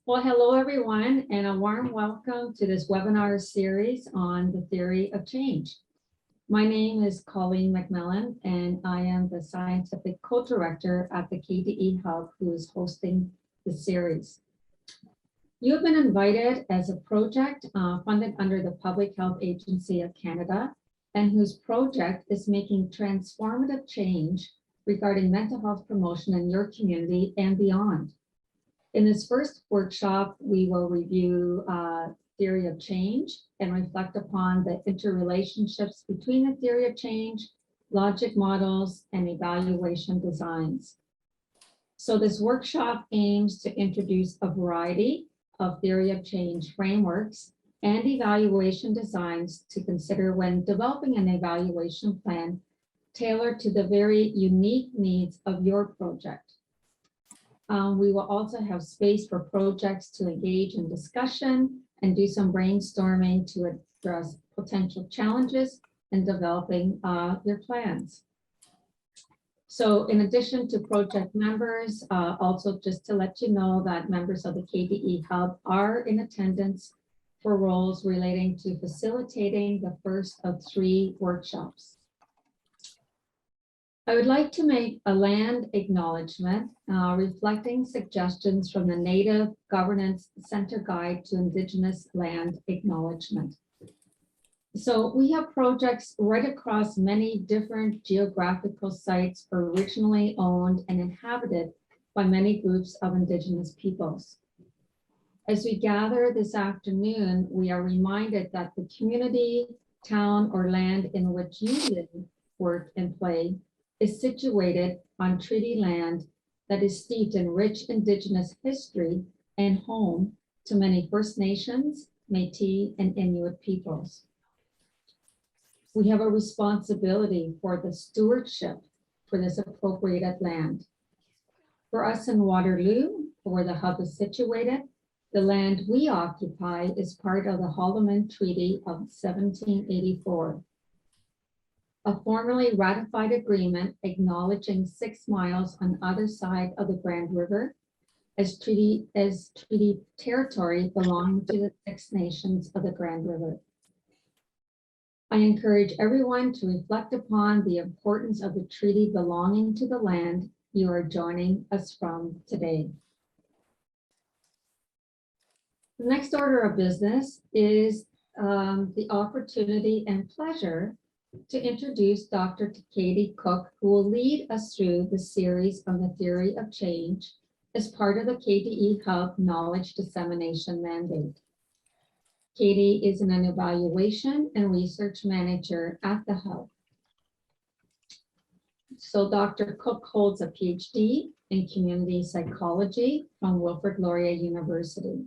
Well, hello everyone, and a warm welcome to this webinar series on the theory of change. My name is Colleen McMillan, and I am the scientific co-director at the KDE Hub, who is hosting the series. You have been invited as a project funded under the Public Health Agency of Canada, and whose project is making transformative change regarding mental health promotion in your community and beyond. In this first workshop, we will review theory of change and reflect upon the interrelationships between the theory of change, logic models, and evaluation designs. So this workshop aims to introduce a variety of theory of change frameworks and evaluation designs to consider when developing an evaluation plan tailored to the very unique needs of your project. We will also have space for projects to engage in discussion and do some brainstorming to address potential challenges in developing your plans. So in addition to project members, also just to let you know that members of the KDE Hub are in attendance for roles relating to facilitating the first of 3 workshops. I would like to make a land acknowledgement reflecting suggestions from the Native Governance Center Guide to Indigenous Land Acknowledgement. So we have projects right across many different geographical sites originally owned and inhabited by many groups of Indigenous peoples. As we gather this afternoon, we are reminded that the community, town, or land in which you live, work, and play is situated on treaty land that is steeped in rich Indigenous history and home to many First Nations, Métis, and Inuit peoples. We have a responsibility for the stewardship for this appropriated land. For us in Waterloo, where the hub is situated, the land we occupy is part of the Haldimand Treaty of 1784. A formally ratified agreement acknowledging 6 miles on either side of the Grand River as treaty territory belonging to the 6 nations of the Grand River. I encourage everyone to reflect upon the importance of the treaty belonging to the land you are joining us from today. The next order of business is the opportunity and pleasure to introduce Dr. Katie Cook, who will lead us through the series on the theory of change as part of the KDE Hub Knowledge Dissemination Mandate. Katie is an evaluation and research manager at the Hub. So Dr. Cook holds a PhD in community psychology from Wilfrid Laurier University.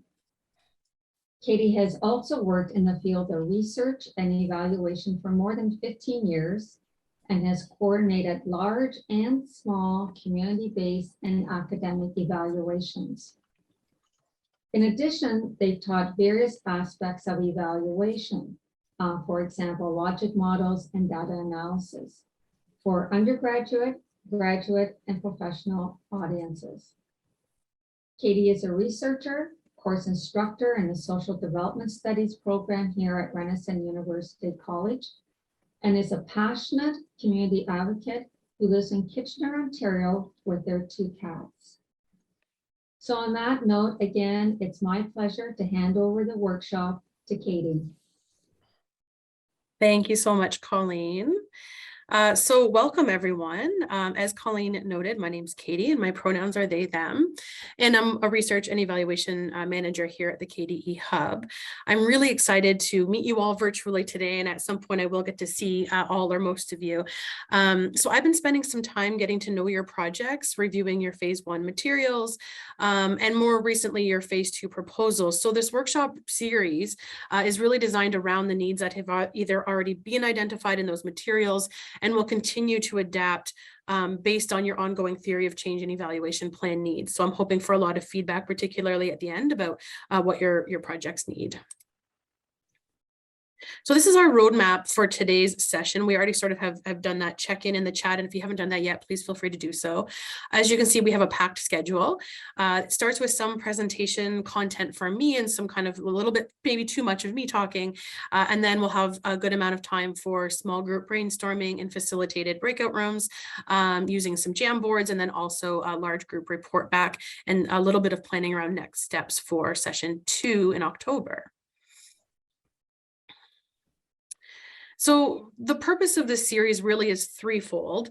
Katie has also worked in the field of research and evaluation for more than 15 years and has coordinated large and small community-based and academic evaluations. In addition, they've taught various aspects of evaluation, for example, logic models and data analysis for undergraduate, graduate, and professional audiences. Katie is a researcher, course instructor in the Social Development Studies program here at Renison University College, and is a passionate community advocate who lives in Kitchener, Ontario with their 2 cats. So on that note, again, it's my pleasure to hand over the workshop to Katie. Thank you so much, Colleen. So welcome everyone. As Colleen noted, my name's Katie and my pronouns are they, them, and I'm a research and evaluation manager here at the KDE Hub. I'm really excited to meet you all virtually today, and at some point I will get to see all or most of you. So I've been spending some time getting to know your projects, reviewing your phase 1 materials, and more recently your phase 2 proposals. So this workshop series is really designed around the needs that have either already been identified in those materials and will continue to adapt based on your ongoing theory of change and evaluation plan needs. So I'm hoping for a lot of feedback, particularly at the end, about what your projects need. So this is our roadmap for today's session. We already sort of have done that check-in in the chat. And if you haven't done that yet, please feel free to do so. As you can see, we have a packed schedule. It starts with some presentation content from me and some kind of a little bit, maybe too much of me talking. And then we'll have a good amount of time for small group brainstorming and facilitated breakout rooms using some Jamboards, and then also a large group report back and a little bit of planning around next steps for session 2 in October. So the purpose of this series really is threefold.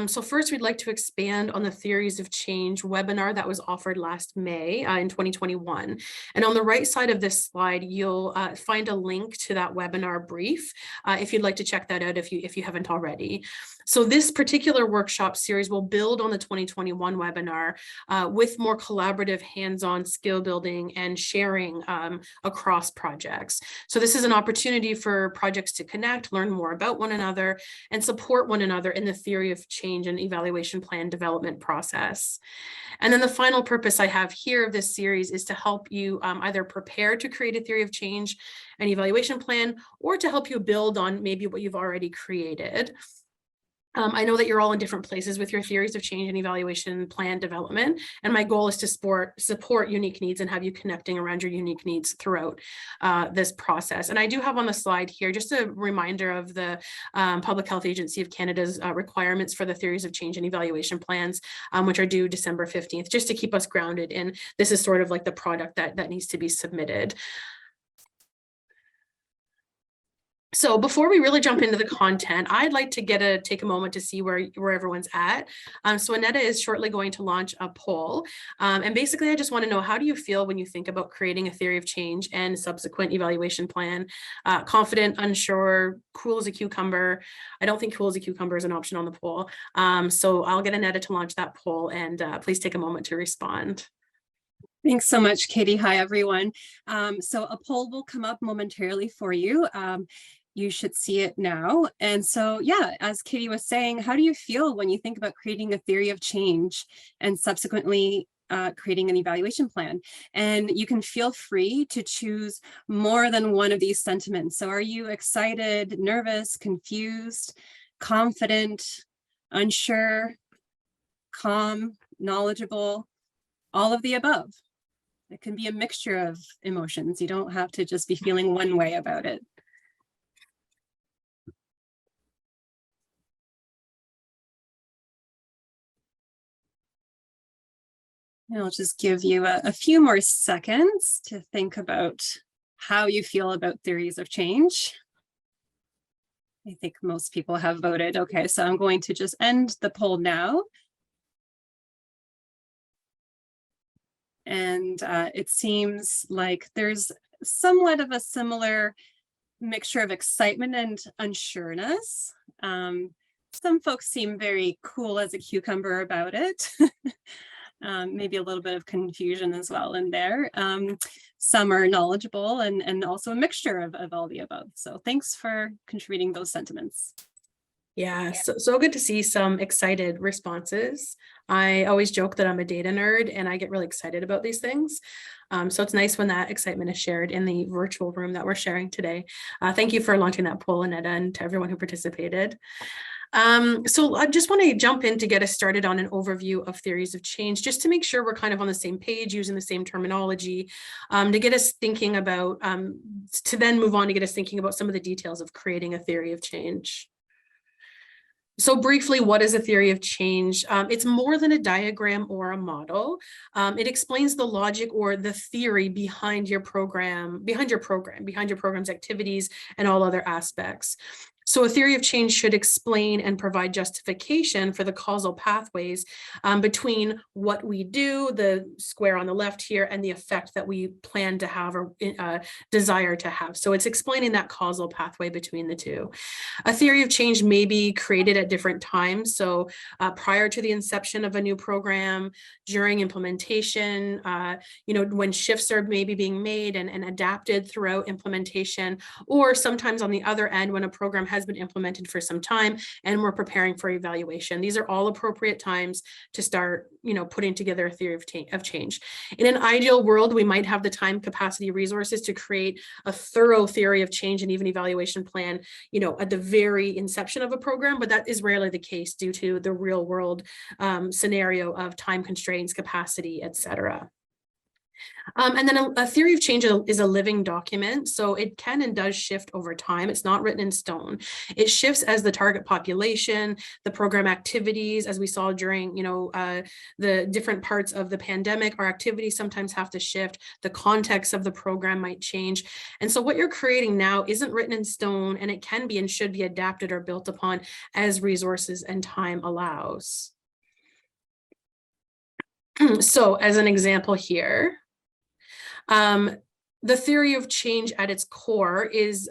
So first, we'd like to expand on the Theories of Change webinar that was offered last May in 2021. And on the right side of this slide, you'll find a link to that webinar brief if you'd like to check that out if you haven't already. So this particular workshop series will build on the 2021 webinar with more collaborative hands-on skill building and sharing across projects. So this is an opportunity for projects to connect, learn more about one another, and support one another in the theory of change and evaluation plan development process. And then the final purpose I have here of this series is to help you either prepare to create a theory of change and evaluation plan, or to help you build on maybe what you've already created. I know that you're all in different places with your theories of change and evaluation plan development, and my goal is to support unique needs and have you connecting around your unique needs throughout this process. And I do have on the slide here just a reminder of the Public Health Agency of Canada's requirements for the theories of change and evaluation plans, which are due December 15th, just to keep us grounded in this is sort of like the product that needs to be submitted. So before we really jump into the content, I'd like to take a moment to see where everyone's at. So Annetta is shortly going to launch a poll. And basically, I just want to know, how do you feel when you think about creating a theory of change and subsequent evaluation plan? Confident, unsure, cool as a cucumber. I don't think cool as a cucumber is an option on the poll. So I'll get Annetta to launch that poll, and please take a moment to respond. Thanks so much, Katie. Hi, everyone. So a poll will come up momentarily for you. You should see it now. And so, yeah, as Katie was saying, how do you feel when you think about creating a theory of change and subsequently creating an evaluation plan? And you can feel free to choose more than one of these sentiments. So are you excited, nervous, confused, confident, unsure, calm, knowledgeable, all of the above? It can be a mixture of emotions. You don't have to just be feeling one way about it. And I'll just give you a few more seconds to think about how you feel about theories of change. I think most people have voted. Okay, so I'm going to just end the poll now. And it seems like there's somewhat of a similar mixture of excitement and unsureness. Some folks seem very cool as a cucumber about it. Maybe a little bit of confusion as well in there. Some are knowledgeable and also a mixture of all the above. So thanks for contributing those sentiments. Yeah, so good to see some excited responses. I always joke that I'm a data nerd and I get really excited about these things. So it's nice when that excitement is shared in the virtual room that we're sharing today. Thank you for launching that poll, Annetta, and to everyone who participated. So I just want to jump in to get us started on an overview of theories of change, just to make sure we're kind of on the same page, using the same terminology, to get us thinking about, to then move on to get us thinking about some of the details of creating a theory of change. So briefly, what is a theory of change? It's more than a diagram or a model. It explains the logic or the theory behind your program's activities and all other aspects. So a theory of change should explain and provide justification for the causal pathways between what we do, the square on the left here, and the effect that we plan to have or desire to have. So it's explaining that causal pathway between the two. A theory of change may be created at different times. So prior to the inception of a new program, during implementation, when shifts are maybe being made and adapted throughout implementation, or sometimes on the other end when a program has been implemented for some time and we're preparing for evaluation. These are all appropriate times to start, putting together a theory of change. In an ideal world, we might have the time, capacity, resources to create a thorough theory of change and even evaluation plan, at the very inception of a program, but that is rarely the case due to the real world scenario of time constraints, capacity, etc. And then a theory of change is a living document, so it can and does shift over time. It's not written in stone. It shifts as the target population, the program activities, as we saw during, the different parts of the pandemic, our activities sometimes have to shift. The context of the program might change. And so what you're creating now isn't written in stone, and it can be and should be adapted or built upon as resources and time allows. So as an example here, the theory of change at its core is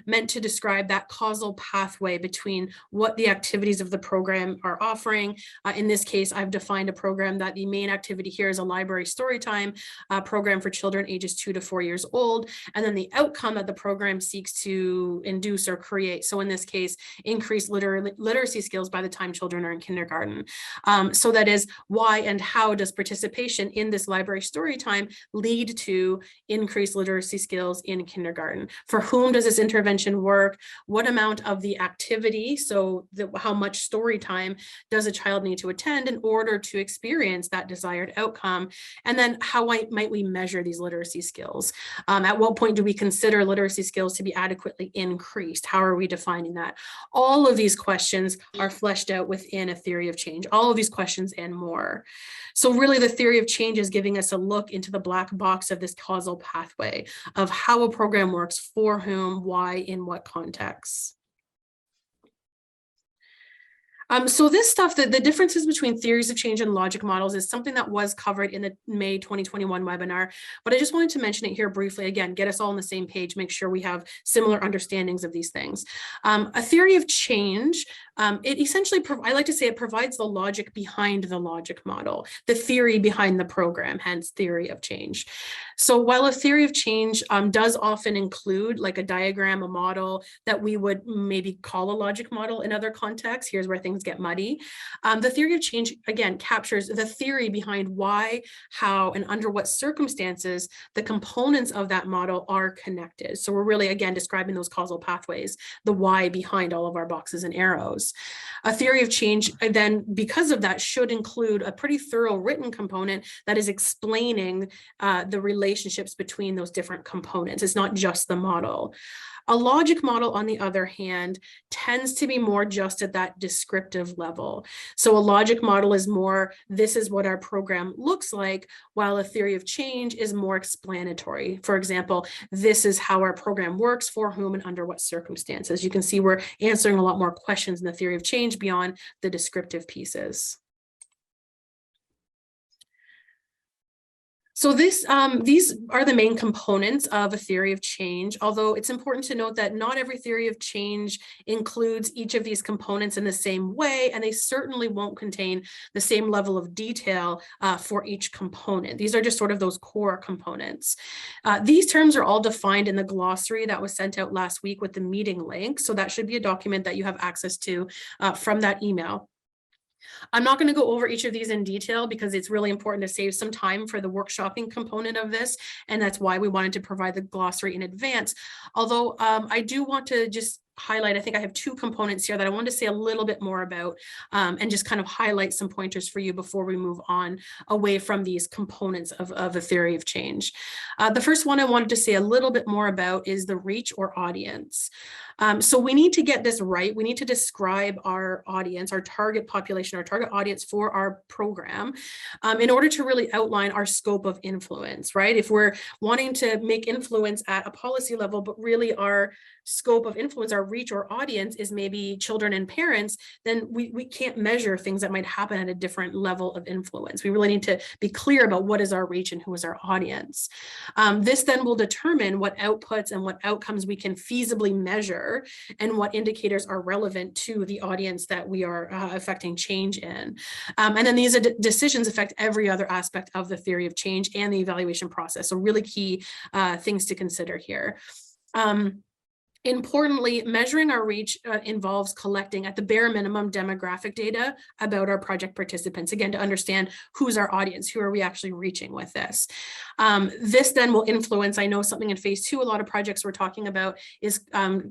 meant to describe that causal pathway between what the activities of the program are offering. In this case, I've defined a program that the main activity here is a library storytime program for children ages 2 to 4 years old. And then the outcome that the program seeks to induce or create. So in this case, increase literacy skills by the time children are in kindergarten. So that is, why and how does participation in this library storytime lead to increased literacy skills in kindergarten? For whom does this intervention work? What amount of the activity, so how much story time does a child need to attend in order to experience that desired outcome? And then how might we measure these literacy skills? At what point do we consider literacy skills to be adequately increased? How are we defining that? All of these questions are fleshed out within a theory of change, all of these questions and more. So really the theory of change is giving us a look into the black box of this causal pathway of how a program works, for whom, why, in what contexts. So this stuff, the differences between theories of change and logic models is something that was covered in the May 2021 webinar, but I just wanted to mention it here briefly, again, get us all on the same page, make sure we have similar understandings of these things. A theory of change, it essentially, I like to say it provides the logic behind the logic model, the theory behind the program, hence theory of change. So while a theory of change does often include like a diagram, a model that we would maybe call a logic model in other contexts, here's where things get muddy. The theory of change, again, captures the theory behind why, how, and under what circumstances the components of that model are connected. So we're really, again, describing those causal pathways, the why behind all of our boxes and arrows. A theory of change, then, because of that, should include a pretty thorough written component that is explaining the relationships between those different components. It's not just the model. A logic model, on the other hand, tends to be more just at that descriptive level. So a logic model is more, this is what our program looks like, while a theory of change is more explanatory. For example, this is how our program works, for whom and under what circumstances. You can see we're answering a lot more questions in the theory of change beyond the descriptive pieces. So these are the main components of a theory of change, although it's important to note that not every theory of change includes each of these components in the same way, and they certainly won't contain the same level of detail for each component. These are just sort of those core components. These terms are all defined in the glossary that was sent out last week with the meeting link, so that should be a document that you have access to from that email. I'm not going to go over each of these in detail because it's really important to save some time for the workshopping component of this, and that's why we wanted to provide the glossary in advance. Although I do want to just highlight, I think I have two components here that I want to say a little bit more about and just kind of highlight some pointers for you before we move on away from these components of a theory of change. The first one I wanted to say a little bit more about is the reach or audience. So we need to get this right. We need to describe our audience, our target population, our target audience for our program in order to really outline our scope of influence, right? If we're wanting to make influence at a policy level, but really our scope of influence, our reach or audience is maybe children and parents, then we can't measure things that might happen at a different level of influence. We really need to be clear about what is our reach and who is our audience. This then will determine what outputs and what outcomes we can feasibly measure and what indicators are relevant to the audience that we are affecting change in. And then these decisions affect every other aspect of the theory of change and the evaluation process. So really key things to consider here. Importantly, measuring our reach involves collecting at the bare minimum demographic data about our project participants, again, to understand who's our audience, who are we actually reaching with this. This then will influence, I know something in phase 2, a lot of projects we're talking about is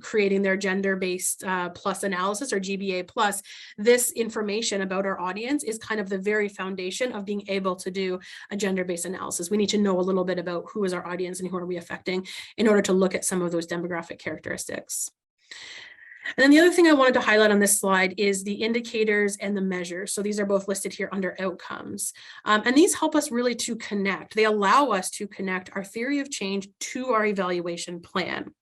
creating their gender-based plus analysis, or GBA plus. This information about our audience is kind of the very foundation of being able to do a gender-based analysis. We need to know a little bit about who is our audience and who are we affecting in order to look at some of those demographic characteristics. And then the other thing I wanted to highlight on this slide is the indicators and the measures. So these are both listed here under outcomes. And these help us really to connect. They allow us to connect our theory of change to our evaluation plan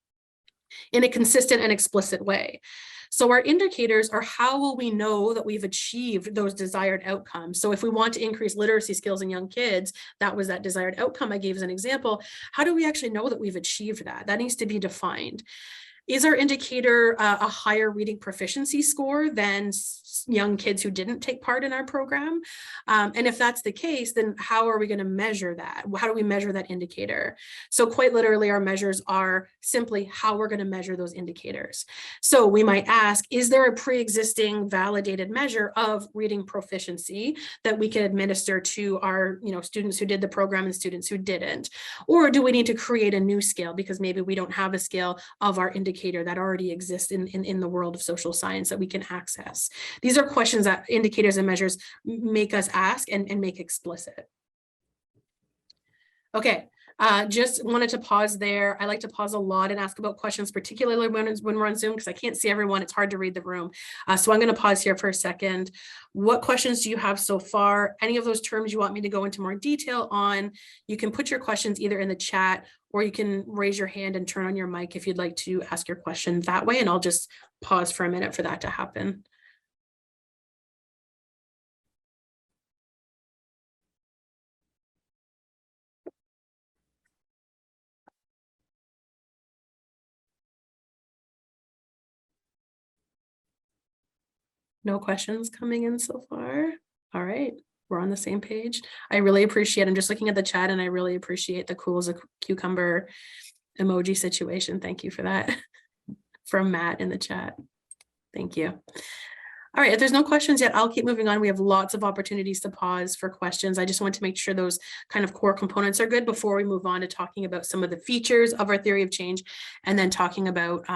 in a consistent and explicit way. So our indicators are how will we know that we've achieved those desired outcomes. So if we want to increase literacy skills in young kids, that was that desired outcome I gave as an example. How do we actually know that we've achieved that? That needs to be defined. Is our indicator a higher reading proficiency score than young kids who didn't take part in our program? And if that's the case, then how are we going to measure that? How do we measure that indicator? So quite literally, our measures are simply how we're going to measure those indicators. So we might ask, is there a pre-existing validated measure of reading proficiency that we can administer to our students who did the program and students who didn't? Or do we need to create a new scale because maybe we don't have a scale of our indicator that already exists in the world of social science that we can access? These are questions that indicators and measures make us ask and make explicit. Okay, just wanted to pause there. I like to pause a lot and ask about questions, particularly when we're on Zoom, because I can't see everyone. It's hard to read the room. So I'm going to pause here for a second. What questions do you have so far? Any of those terms you want me to go into more detail on, you can put your questions either in the chat or you can raise your hand and turn on your mic if you'd like to ask your question that way. And I'll just pause for a minute for that to happen. No questions coming in so far. All right, we're on the same page. I really appreciate, I'm just looking at the chat and I really appreciate the cool as a cucumber emoji situation. Thank you for that. From Matt in the chat. Thank you. All right, if there's no questions yet, I'll keep moving on. We have lots of opportunities to pause for questions. I just want to make sure those kind of core components are good before we move on to talking about some of the features of our theory of change and then talking about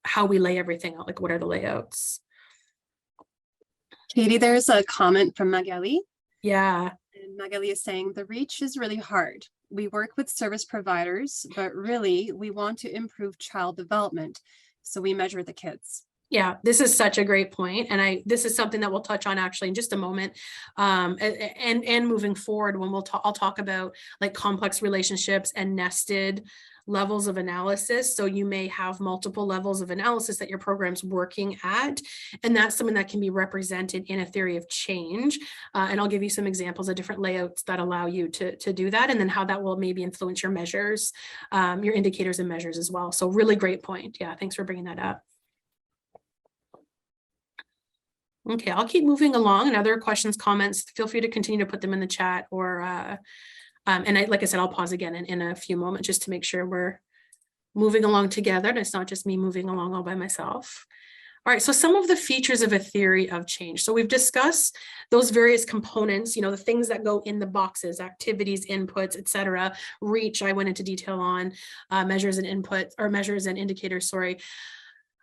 how we lay everything out, like what are the layouts. Katie, there's a comment from Magali. Yeah. And Magali is saying the reach is really hard. We work with service providers, but really we want to improve child development. So we measure the kids. Yeah, this is such a great point. And this is something that we'll touch on actually in just a moment. And moving forward when I'll talk about like complex relationships and nested levels of analysis. So you may have multiple levels of analysis that your program's working at, and that's something that can be represented in a theory of change. And I'll give you some examples of different layouts that allow you to do that, and then how that will maybe influence your measures, your indicators and measures as well. So really great point. Yeah, thanks for bringing that up. Okay, I'll keep moving along, and other questions, comments, feel free to continue to put them in the chat or like I said, I'll pause again in a few moments just to make sure we're moving along together and it's not just me moving along all by myself. All right, so some of the features of a theory of change. So we've discussed those various components, the things that go in the boxes, activities, inputs, etc. Reach, I went into detail on, measures and inputs, or measures and indicators, sorry.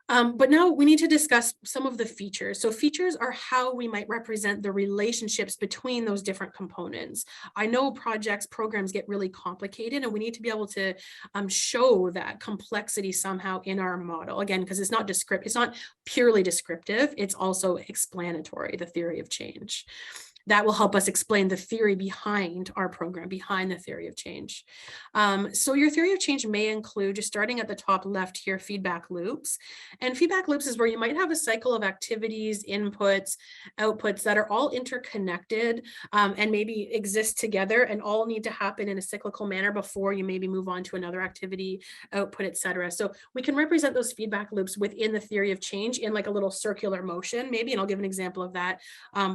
But now we need to discuss some of the features. So features are how we might represent the relationships between those different components. I know programs get really complicated, and we need to be able to show that complexity somehow in our model. Again, because it's not purely descriptive, it's also explanatory, the theory of change. That will help us explain the theory behind our program, behind the theory of change. So your theory of change may include, just starting at the top left here, feedback loops. And feedback loops is where you might have a cycle of activities, inputs, outputs that are all interconnected and maybe exist together and all need to happen in a cyclical manner before you maybe move on to another activity, output, etc. So we can represent those feedback loops within the theory of change in like a little circular motion, maybe, and I'll give an example of that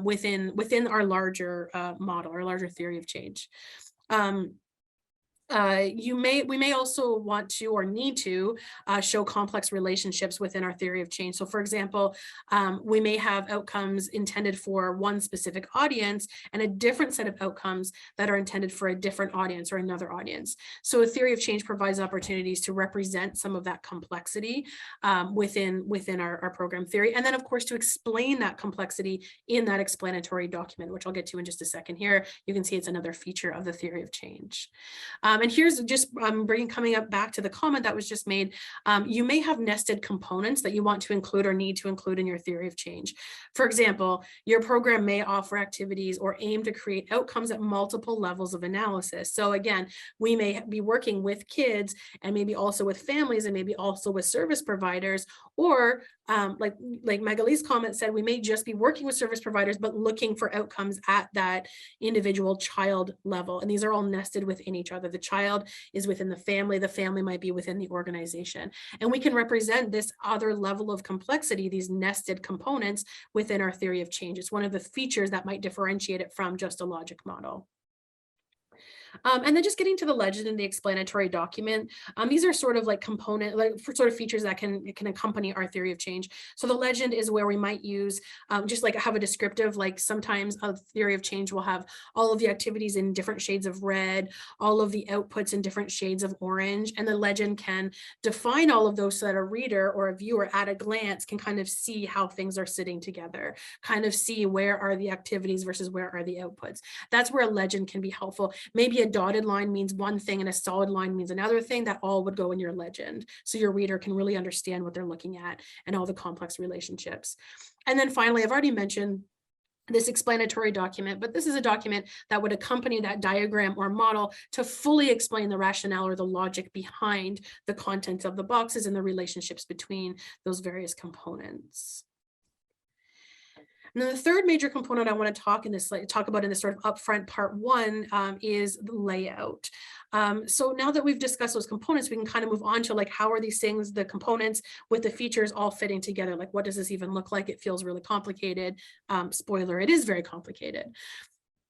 within our larger model, our larger theory of change. we may also want to or need to show complex relationships within our theory of change. So for example, we may have outcomes intended for one specific audience and a different set of outcomes that are intended for a different audience or another audience. So a theory of change provides opportunities to represent some of that complexity within our program theory. And then of course, to explain that complexity in that explanatory document, which I'll get to in just a second here. You can see it's another feature of the theory of change. And here's just coming up back to the comment that was just made. You may have nested components that you want to include or need to include in your theory of change. For example, your program may offer activities or aim to create outcomes at multiple levels of analysis. So again, we may be working with kids and maybe also with families and maybe also with service providers, or like Magali's comment said, we may just be working with service providers, but looking for outcomes at that individual child level. And these are all nested within each other. The child is within the family might be within the organization. And we can represent this other level of complexity, these nested components within our theory of change. It's one of the features that might differentiate it from just a logic model. And then just getting to the legend and the explanatory document. These are sort of like features that can accompany our theory of change. So the legend is where we might use just like have a descriptive, like sometimes a theory of change will have all of the activities in different shades of red, all of the outputs in different shades of orange. And the legend can define all of those so that a reader or a viewer at a glance can kind of see how things are sitting together, kind of see where are the activities versus where are the outputs. That's where a legend can be helpful. Maybe a dotted line means one thing and a solid line means another thing. That all would go in your legend, so your reader can really understand what they're looking at and all the complex relationships. And then finally, I've already mentioned this explanatory document, but this is a document that would accompany that diagram or model to fully explain the rationale or the logic behind the contents of the boxes and the relationships between those various components. And then the third major component I want to talk about in this sort of upfront part one is the layout. So now that we've discussed those components, we can kind of move on to like, how are these things, the components with the features all fitting together? Like, what does this even look like? It feels really complicated. Spoiler, it is very complicated.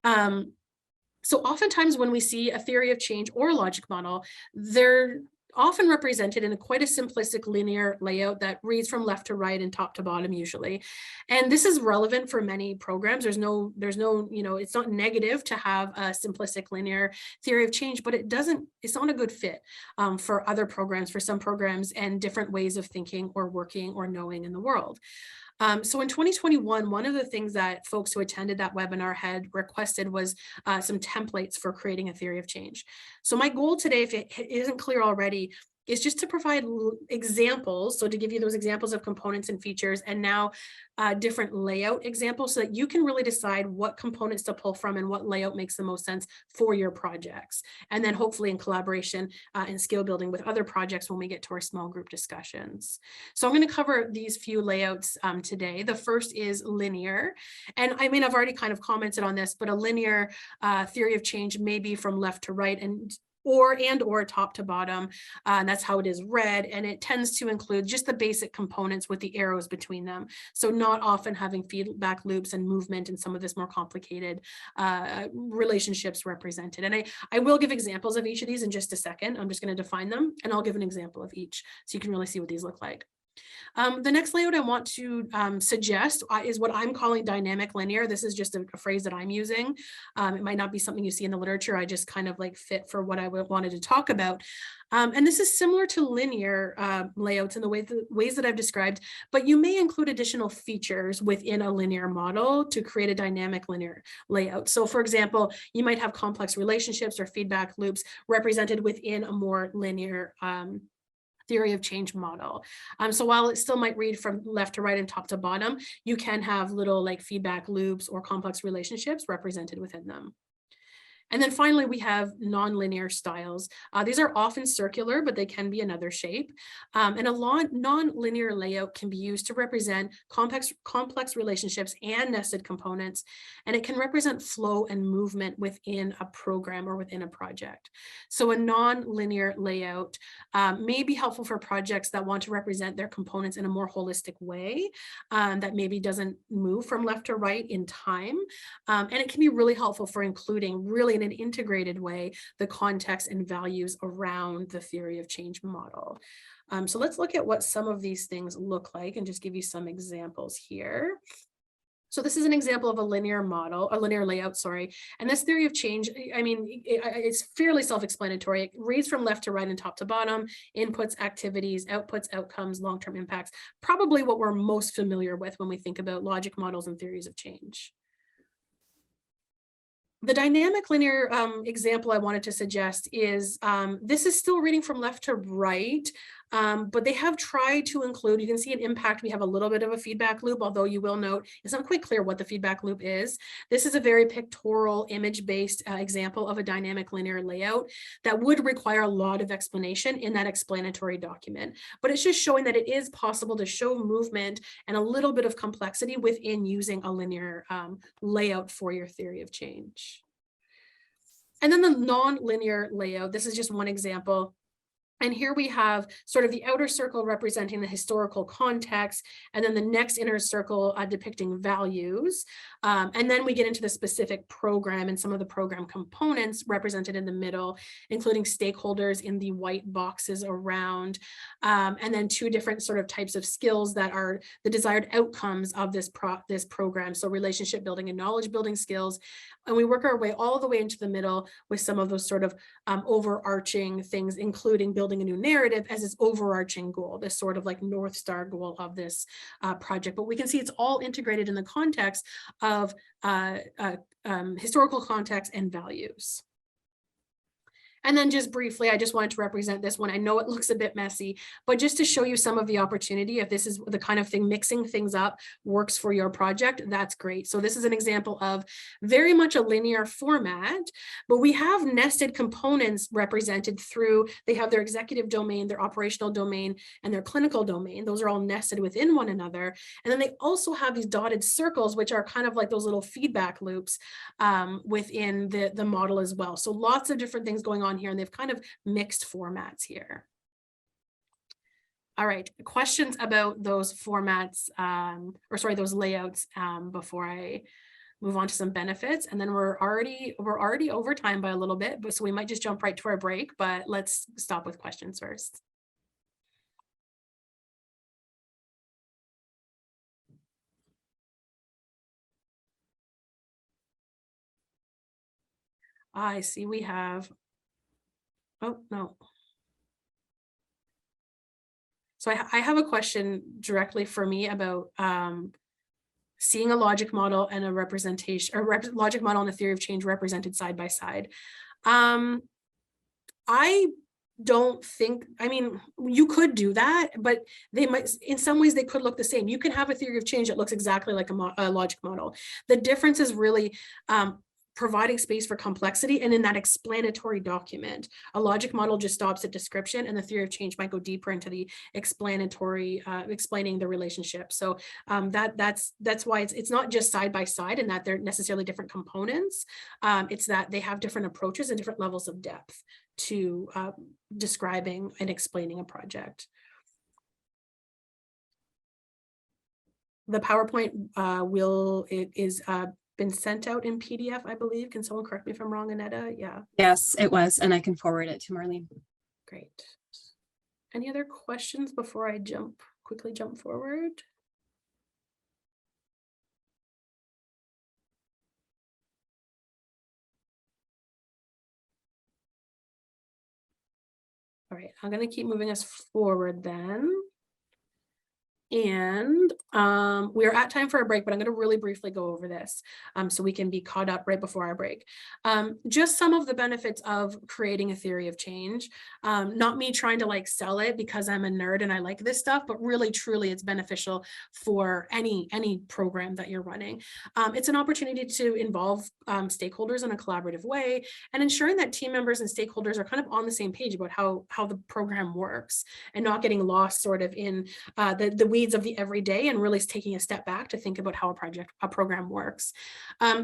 So oftentimes when we see a theory of change or a logic model, they're often represented in quite a simplistic linear layout that reads from left to right and top to bottom usually. And this is relevant for many programs. There's no, it's not negative to have a simplistic linear theory of change, but it's not a good fit for other programs, for some programs and different ways of thinking or working or knowing in the world. So in 2021, one of the things that folks who attended that webinar had requested was some templates for creating a theory of change. So my goal today, if it isn't clear already, is just to provide examples. So to give you those examples of components and features, and now different layout examples, so that you can really decide what components to pull from and what layout makes the most sense for your projects. And then hopefully in collaboration and skill building with other projects when we get to our small group discussions. So I'm going to cover these few layouts today. The first is linear. And I mean, I've already kind of commented on this, but a linear theory of change may be from left to right and or top to bottom. And that's how it is read. And it tends to include just the basic components with the arrows between them. So not often having feedback loops and movement and some of this more complicated relationships represented. And I will give examples of each of these in just a second. I'm just going to define them and I'll give an example of each so you can really see what these look like. The next layout I want to suggest is what I'm calling dynamic linear. This is just a phrase that I'm using. It might not be something you see in the literature. I just kind of like fit for what I wanted to talk about. And this is similar to linear layouts in the ways that I've described, but you may include additional features within a linear model to create a dynamic linear layout. So for example, you might have complex relationships or feedback loops represented within a more linear theory of change model. So while it still might read from left to right and top to bottom, you can have little like feedback loops or complex relationships represented within them. And then finally, we have nonlinear styles. These are often circular, but they can be another shape. And a nonlinear layout can be used to represent complex relationships and nested components. And it can represent flow and movement within a program or within a project. So a nonlinear layout may be helpful for projects that want to represent their components in a more holistic way that maybe doesn't move from left to right in time. And it can be really helpful for including really in an integrated way the context and values around the theory of change model. So let's look at what some of these things look like and just give you some examples here. So this is an example of a linear model, a linear layout, sorry. And this theory of change, I mean, it's fairly self-explanatory. It reads from left to right and top to bottom, inputs, activities, outputs, outcomes, long-term impacts, probably what we're most familiar with when we think about logic models and theories of change. The dynamic linear example I wanted to suggest is, this is still reading from left to right, but they have tried to include, you can see an impact, we have a little bit of a feedback loop, although you will note it's not quite clear what the feedback loop is. This is a very pictorial, image-based example of a dynamic linear layout that would require a lot of explanation in that explanatory document. But it's just showing that it is possible to show movement and a little bit of complexity within using a linear layout for your theory of change. And then the non-linear layout, this is just one example. And here we have sort of the outer circle representing the historical context, and then the next inner circle depicting values. And then we get into the specific program and some of the program components represented in the middle, including stakeholders in the white boxes around, and then two different sort of types of skills that are the desired outcomes of this program. So relationship building and knowledge building skills. And we work our way all the way into the middle with some of those sort of overarching things, including building a new narrative as its overarching goal, this sort of like North Star goal of this project. But we can see it's all integrated in the context of historical context and values. And then just briefly, I just wanted to represent this one. I know it looks a bit messy, but just to show you some of the opportunity, if this is the kind of thing, mixing things up works for your project, that's great. So this is an example of very much a linear format, but we have nested components represented through, they have their executive domain, their operational domain, and their clinical domain. Those are all nested within one another. And then they also have these dotted circles, which are kind of like those little feedback loops within the model as well. So lots of different things going on here, and they've kind of mixed formats here. All right, questions about those formats, or sorry, those layouts before I move on to some benefits. And then we're already over time by a little bit, but so we might just jump right to our break, but let's stop with questions first. I see we have, oh, no. So I have a question directly for me about seeing a logic model and a representation, or logic model and a theory of change represented side by side. I don't think, I mean, you could do that, but they might, in some ways they could look the same. You can have a theory of change that looks exactly like a logic model. The difference is really providing space for complexity, and in that explanatory document, a logic model just stops at description, and the theory of change might go deeper into the explanatory, explaining the relationship. So that's why it's not just side by side, and that they're necessarily different components. It's that they have different approaches and different levels of depth to describing and explaining a project. The PowerPoint is been sent out in PDF, I believe. Can someone correct me if I'm wrong, Annetta? Yeah. Yes, it was, and I can forward it to Marlene. Great. Any other questions before I quickly jump forward? All right, I'm going to keep moving us forward then. And we're at time for a break, but I'm going to really briefly go over this so we can be caught up right before our break. Just some of the benefits of creating a theory of change. Not me trying to like sell it because I'm a nerd and I like this stuff, but really truly it's beneficial for any program that you're running. It's an opportunity to involve stakeholders in a collaborative way, and ensuring that team members and stakeholders are kind of on the same page about how the program works, and not getting lost sort of in the needs of the everyday and really taking a step back to think about how a program works.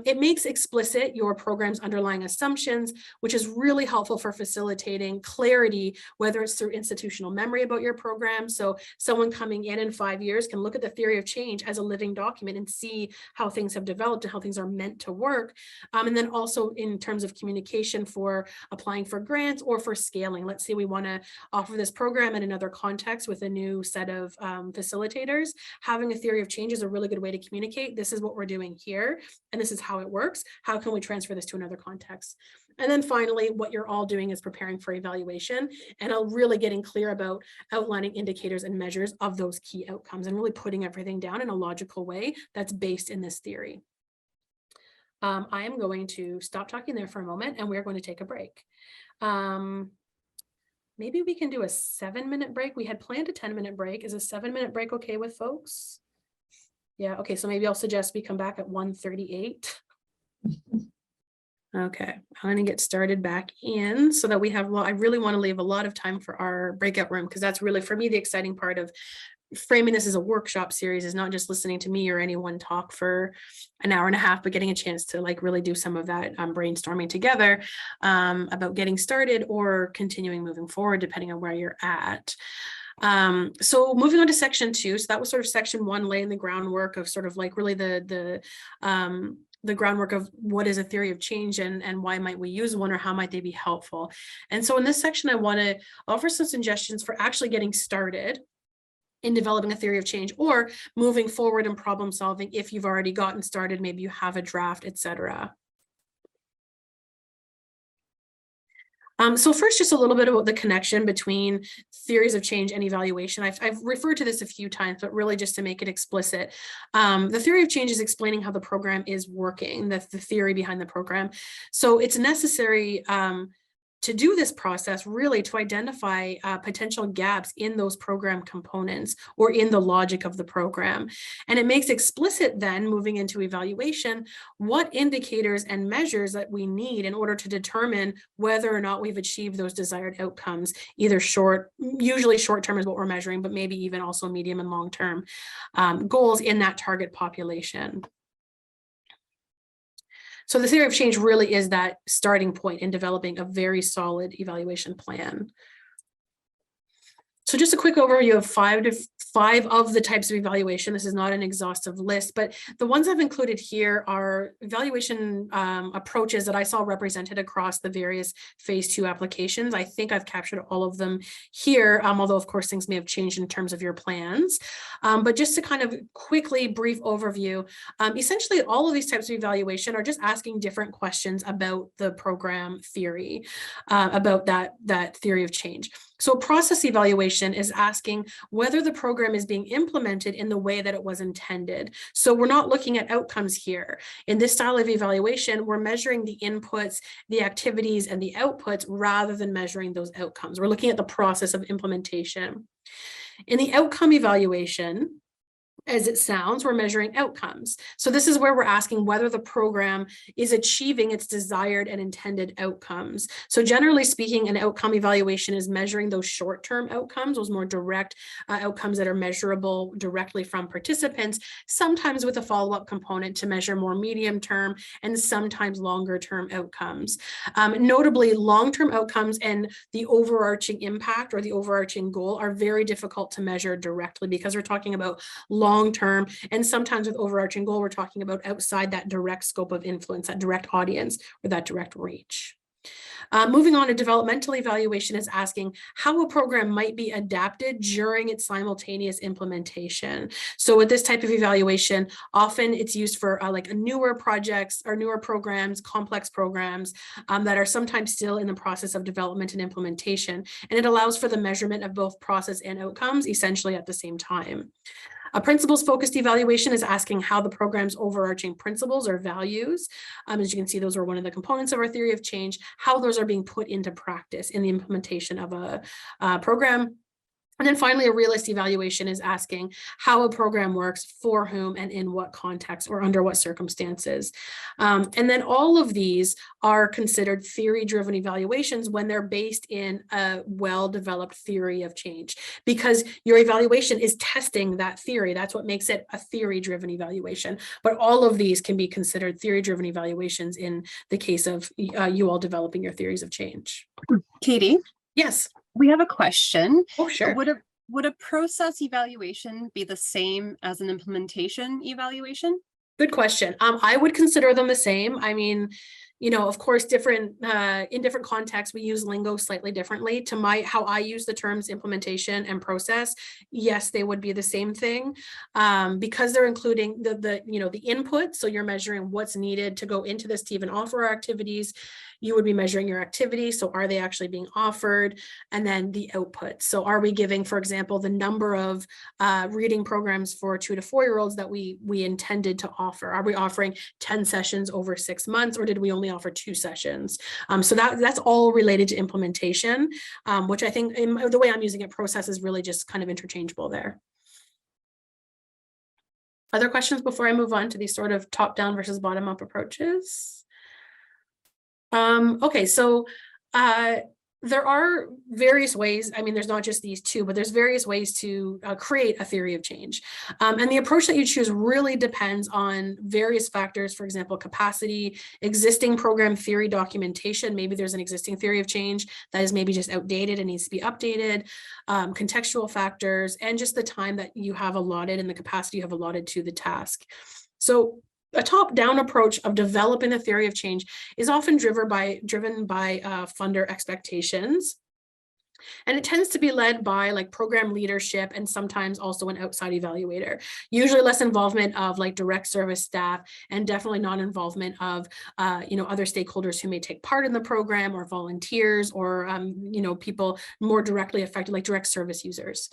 It makes explicit your program's underlying assumptions, which is really helpful for facilitating clarity, whether it's through institutional memory about your program. So someone coming in 5 years can look at the theory of change as a living document and see how things have developed and how things are meant to work. And then also in terms of communication for applying for grants or for scaling. Let's say we want to offer this program in another context with a new set of facilitators. Having a theory of change is a really good way to communicate. This is what we're doing here, and this is how it works. How can we transfer this to another context? And then finally, what you're all doing is preparing for evaluation and really getting clear about outlining indicators and measures of those key outcomes and really putting everything down in a logical way that's based in this theory. I am going to stop talking there for a moment and we're going to take a break. Maybe we can do a 7-minute break. We had planned a 10-minute break. Is a 7-minute break okay with folks? Yeah, okay, so maybe I'll suggest we come back at 1:38. Okay, I'm going to get started back in so that we have, well, I really want to leave a lot of time for our breakout room because that's really, for me, the exciting part of framing this as a workshop series is not just listening to me or anyone talk for an hour and a half, but getting a chance to like really do some of that brainstorming together about getting started or continuing moving forward, depending on where you're at. So moving on to section 2. So that was sort of section 1, laying the groundwork of sort of like really the groundwork of what is a theory of change and why might we use one or how might they be helpful. And so in this section, I want to offer some suggestions for actually getting started in developing a theory of change or moving forward in problem solving if you've already gotten started, maybe you have a draft, etc. So first, just a little bit about the connection between theories of change and evaluation. I've referred to this a few times, but really just to make it explicit. The theory of change is explaining how the program is working, that's the theory behind the program. So it's necessary to do this process really to identify potential gaps in those program components or in the logic of the program. And it makes explicit then moving into evaluation, what indicators and measures that we need in order to determine whether or not we've achieved those desired outcomes, either usually short term is what we're measuring, but maybe even also medium and long term goals in that target population. So the theory of change really is that starting point in developing a very solid evaluation plan. So just a quick overview of five of the types of evaluation. This is not an exhaustive list, but the ones I've included here are evaluation approaches that I saw represented across the various phase 2 applications. I think I've captured all of them here, although of course things may have changed in terms of your plans. But just to kind of quickly brief overview, essentially all of these types of evaluation are just asking different questions about the program theory, about that theory of change. So a process evaluation is asking whether the program is being implemented in the way that it was intended. So we're not looking at outcomes here. In this style of evaluation, we're measuring the inputs, the activities, and the outputs rather than measuring those outcomes. We're looking at the process of implementation. In the outcome evaluation, as it sounds, we're measuring outcomes. So this is where we're asking whether the program is achieving its desired and intended outcomes. So generally speaking, an outcome evaluation is measuring those short-term outcomes, those more direct outcomes that are measurable directly from participants, sometimes with a follow-up component to measure more medium-term and sometimes longer-term outcomes. Notably, long-term outcomes and the overarching impact or the overarching goal are very difficult to measure directly because we're talking about long-term, and sometimes with overarching goal, we're talking about outside that direct scope of influence, that direct audience, or that direct reach. Moving on, a developmental evaluation is asking how a program might be adapted during its simultaneous implementation. So with this type of evaluation, often it's used for like newer projects or newer programs, complex programs that are sometimes still in the process of development and implementation. And it allows for the measurement of both process and outcomes essentially at the same time. A principles-focused evaluation is asking how the program's overarching principles or values, as you can see, those are one of the components of our theory of change, how those are being put into practice in the implementation of a program. And then finally, a realist evaluation is asking how a program works, for whom, and in what context or under what circumstances. And then all of these are considered theory-driven evaluations when they're based in a well-developed theory of change, because your evaluation is testing that theory. That's what makes it a theory-driven evaluation. But all of these can be considered theory-driven evaluations in the case of you all developing your theories of change. Katie, Yes. we have a question. Oh, sure. Would a process evaluation be the same as an implementation evaluation? Good question. I would consider them the same. I mean, you know, of course, in different contexts, we use lingo slightly differently. To how I use the terms implementation and process, yes, they would be the same thing, because they're including the input. So you're measuring what's needed to go into this to even offer our activities. You would be measuring your activities. So are they actually being offered? And then the output. So are we giving, for example, the number of reading programs for 2 to 4-year-olds that we intended to offer? Are we offering 10 sessions over 6 months, or did we only offer 2 sessions? So that's all related to implementation, which I think in the way I'm using it, process is really just kind of interchangeable there. Other questions before I move on to these sort of top-down versus bottom-up approaches? Okay, so there are various ways. I mean, there's not just these two, but there's various ways to create a theory of change. And the approach that you choose really depends on various factors. For example, capacity, existing program theory documentation. Maybe there's an existing theory of change that is maybe just outdated and needs to be updated. Contextual factors, and just the time that you have allotted and the capacity you have allotted to the task. So a top-down approach of developing the theory of change is often driven by funder expectations. And it tends to be led by like program leadership and sometimes also an outside evaluator. Usually less involvement of like direct service staff, and definitely not involvement of other stakeholders who may take part in the program, or volunteers, or people more directly affected, like direct service users.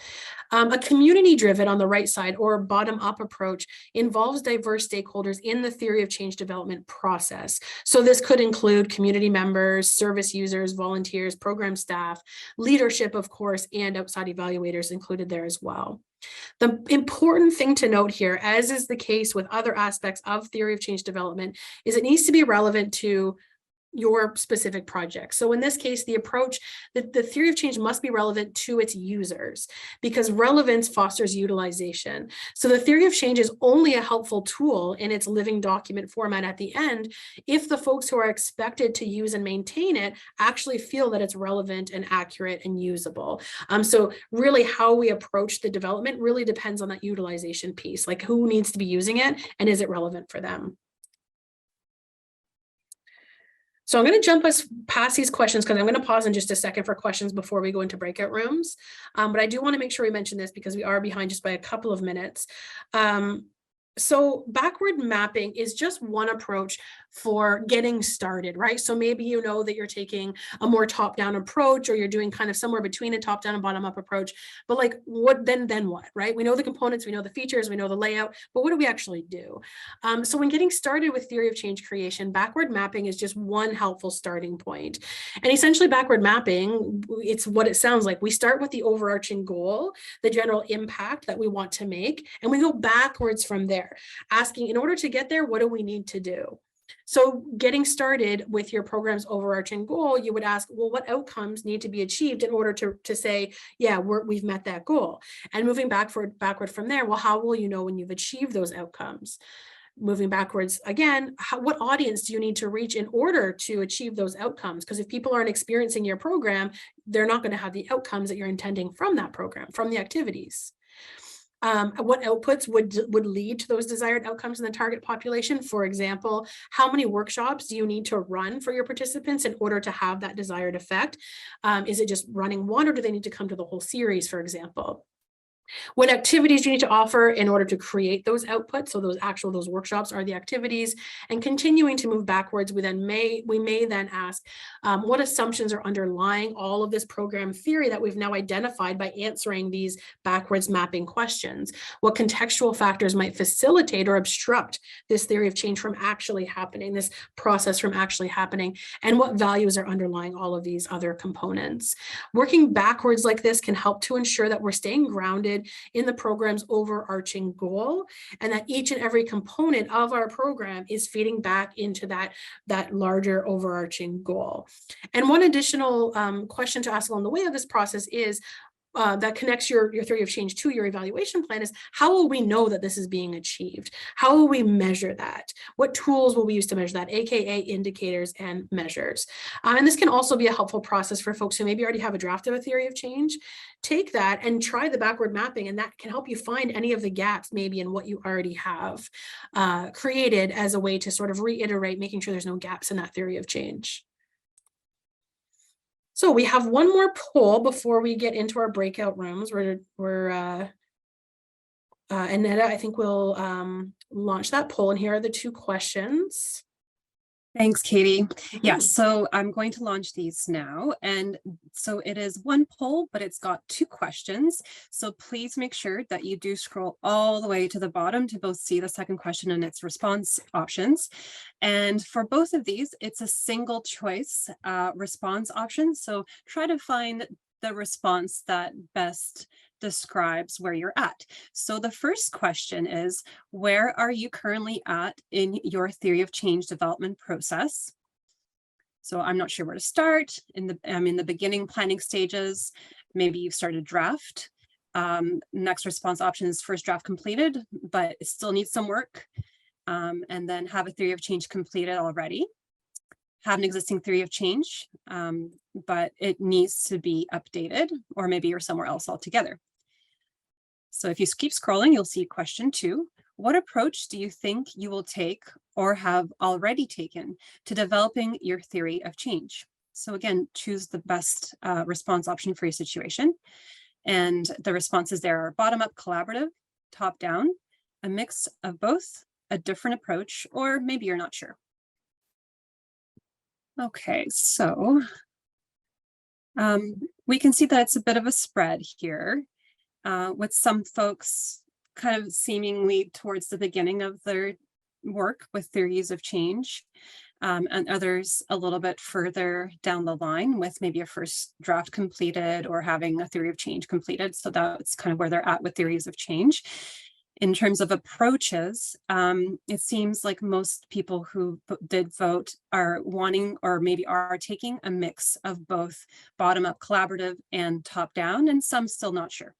A community-driven, on the right side, or bottom-up approach involves diverse stakeholders in the theory of change development process. So this could include community members, service users, volunteers, program staff, leadership, of course, and outside evaluators included there as well. The important thing to note here, as is the case with other aspects of theory of change development, is it needs to be relevant to your specific project. So in this case, the approach, the theory of change must be relevant to its users, because relevance fosters utilization. So the theory of change is only a helpful tool in its living document format at the end if the folks who are expected to use and maintain it actually feel that it's relevant and accurate and usable. So really how we approach the development really depends on that utilization piece, like who needs to be using it and is it relevant for them. So I'm going to jump us past these questions because I'm going to pause in just a second for questions before we go into breakout rooms. But I do want to make sure we mention this because we are behind just by a couple of minutes. So backward mapping is just one approach for getting started, right? So maybe you know that you're taking a more top-down approach, or you're doing kind of somewhere between a top-down and bottom-up approach, but like what then what, right? We know the components, we know the features, we know the layout, but what do we actually do? So when getting started with theory of change creation, backward mapping is just one helpful starting point. And essentially backward mapping, it's what it sounds like. We start with the overarching goal, the general impact that we want to make, and we go backwards from there, asking, in order to get there, what do we need to do? So getting started with your program's overarching goal, you would ask, well, what outcomes need to be achieved in order to say, yeah, we've met that goal? And moving backward from there, well, how will you know when you've achieved those outcomes? Moving backwards again, what audience do you need to reach in order to achieve those outcomes? Because if people aren't experiencing your program, they're not going to have the outcomes that you're intending from that program, from the activities. What outputs would lead to those desired outcomes in the target population? For example, how many workshops do you need to run for your participants in order to have that desired effect? Is it just running one, or do they need to come to the whole series, for example? What activities you need to offer in order to create those outputs. So those workshops are the activities, and continuing to move backwards. We may then ask what assumptions are underlying all of this program theory that we've now identified by answering these backwards mapping questions. What contextual factors might facilitate or obstruct this theory of change from actually happening, this process from actually happening, and what values are underlying all of these other components. Working backwards like this can help to ensure that we're staying grounded in the program's overarching goal, and that each and every component of our program is feeding back into that larger overarching goal. And one additional question to ask along the way of this process is, that connects your theory of change to your evaluation plan, is how will we know that this is being achieved? How will we measure that? What tools will we use to measure that, aka indicators and measures? And this can also be a helpful process for folks who maybe already have a draft of a theory of change. Take that and try the backward mapping, and that can help you find any of the gaps maybe in what you already have created as a way to sort of reiterate, making sure there's no gaps in that theory of change. So we have one more poll before we get into our breakout rooms. Annetta, I think we'll launch that poll, and here are the 2 questions. Thanks, Katie. Yeah, so I'm going to launch these now. And so it is one poll, but it's got 2 questions. So please make sure that you do scroll all the way to the bottom to both see the second question and its response options. And for both of these, it's a single choice response option. So try to find the response that best describes where you're at. So the first question is, where are you currently at in your theory of change development process? So I'm not sure where to start. I'm in the beginning planning stages. Maybe you've started draft. Next response option is first draft completed, but it still needs some work. And then have a theory of change completed already. Have an existing theory of change, but it needs to be updated, or maybe you're somewhere else altogether. So if you keep scrolling, you'll see question 2. What approach do you think you will take or have already taken to developing your theory of change? So again, choose the best response option for your situation. And the responses there are bottom-up collaborative, top-down, a mix of both, a different approach, or maybe you're not sure. Okay, so we can see that it's a bit of a spread here, with some folks kind of seemingly towards the beginning of their work with theories of change, and others a little bit further down the line with maybe a first draft completed or having a theory of change completed. So that's kind of where they're at with theories of change. In terms of approaches, it seems like most people who did vote are wanting, or maybe are taking, a mix of both bottom-up collaborative and top-down, and some still not sure.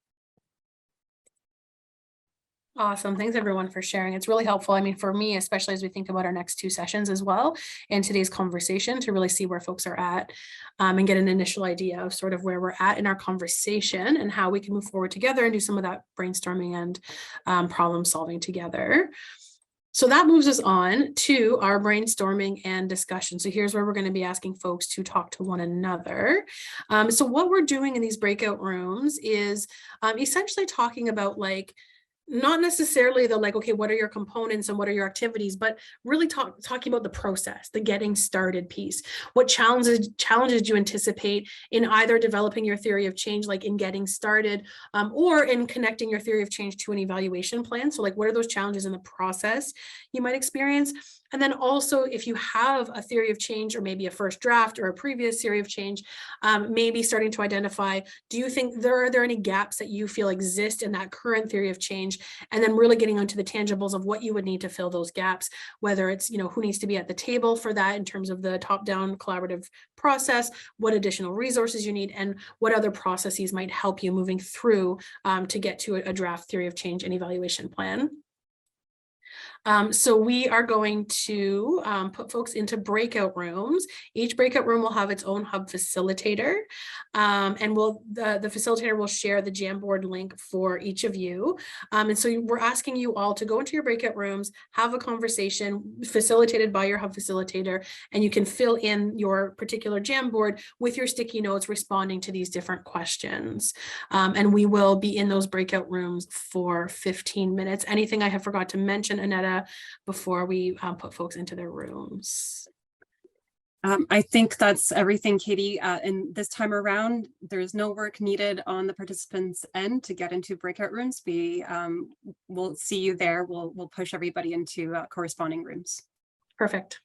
Awesome. Thanks everyone for sharing. It's really helpful. I mean, for me, especially as we think about our next 2 sessions as well, and today's conversation, to really see where folks are at and get an initial idea of sort of where we're at in our conversation and how we can move forward together and do some of that brainstorming and problem solving together. So that moves us on to our brainstorming and discussion. So here's where we're going to be asking folks to talk to one another. So what we're doing in these breakout rooms is essentially talking about, like, not necessarily the like, okay, what are your components and what are your activities, but really talking about the process, the getting started piece. What challenges do you anticipate in either developing your theory of change, like in getting started, or in connecting your theory of change to an evaluation plan? So like, what are those challenges in the process you might experience? And then also, if you have a theory of change, or maybe a first draft or a previous theory of change, maybe starting to identify, do you think are there any gaps that you feel exist in that current theory of change? And then really getting onto the tangibles of what you would need to fill those gaps, whether it's, who needs to be at the table for that in terms of the top-down collaborative process, what additional resources you need, and what other processes might help you moving through to get to a draft theory of change and evaluation plan. So we are going to put folks into breakout rooms. Each breakout room will have its own hub facilitator, and the facilitator will share the Jamboard link for each of you. And so we're asking you all to go into your breakout rooms, have a conversation facilitated by your hub facilitator, and you can fill in your particular Jamboard with your sticky notes responding to these different questions. And we will be in those breakout rooms for 15 minutes. Anything I have forgot to mention, Annetta, before we put folks into their rooms? I think that's everything, Katie. And this time around, there's no work needed on the participants' end to get into breakout rooms. We'll see you there. We'll push everybody into corresponding rooms. Perfect.